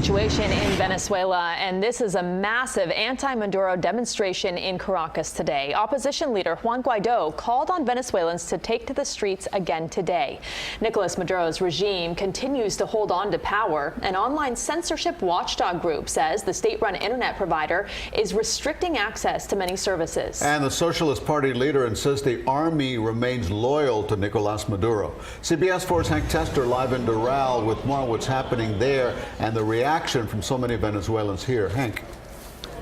situation in Venezuela, and this is a massive anti-Maduro demonstration in Caracas today. Opposition leader Juan Guaidó called on Venezuelans to take to the streets again today. Nicolás Maduro's regime continues to hold on to power. An online censorship watchdog group says the state-run internet provider is restricting access to many services. And the Socialist Party leader insists the army remains loyal to Nicolás Maduro. CBS 4's Hank Tester live in Doral with more on what's happening there and the reaction from so many Venezuelans here. Hank.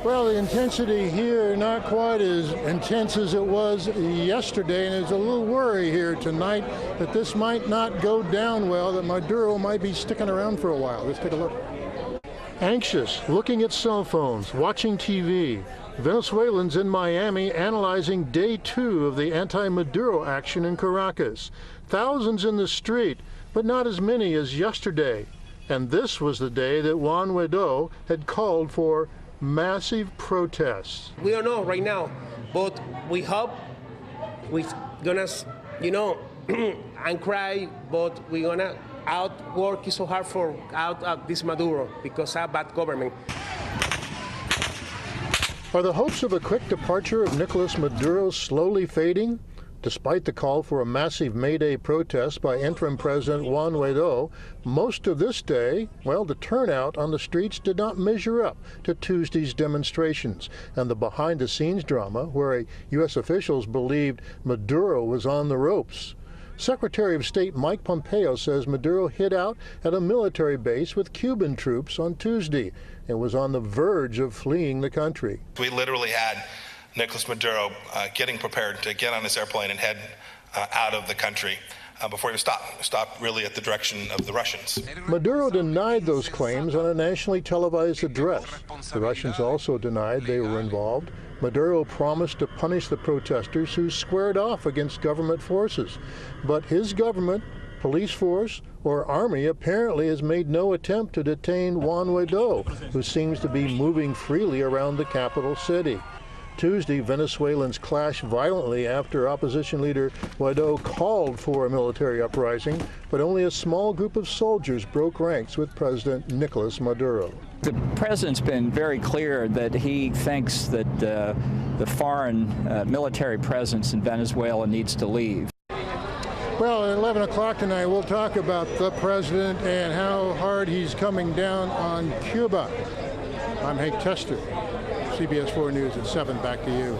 Well, the intensity here not quite as intense as it was yesterday, and there's a little worry here tonight that this might not go down well, that Maduro might be sticking around for a while. Let's take a look. Anxious, looking at cell phones, watching TV. Venezuelans in Miami analyzing day 2 of the anti-Maduro action in Caracas. Thousands in the street, but not as many as yesterday. And this was the day that Juan Guaidó had called for massive protests. We don't know right now, but we hope we're gonna, and cry, but we're gonna outwork so hard for out this Maduro because of bad government. Are the hopes of a quick departure of Nicolás Maduro slowly fading? Despite the call for a massive May Day protest by interim President Juan Guaidó, most of this day, well, the turnout on the streets did not measure up to Tuesday's demonstrations and the behind-the-scenes drama where U.S. officials believed Maduro was on the ropes. Secretary of State Mike Pompeo says Maduro hid out at a military base with Cuban troops on Tuesday and was on the verge of fleeing the country. We literally had Nicolás Maduro getting prepared to get on his airplane and head out of the country before he stopped really at the direction of the Russians. Maduro denied those claims on a nationally televised address. The Russians also denied they were involved. Maduro promised to punish the protesters who squared off against government forces. But his government, police force, or army apparently has made no attempt to detain Juan Guaidó, who seems to be moving freely around the capital city. Tuesday, Venezuelans clashed violently after opposition leader Guaidó called for a military uprising, but only a small group of soldiers broke ranks with President Nicolás Maduro. The president's been very clear that he thinks that the foreign military presence in Venezuela needs to leave. Well, at 11 o'clock tonight, we'll talk about the president and how hard he's coming down on Cuba. I'm Hank Tester. CBS 4 News at 7. Back to you.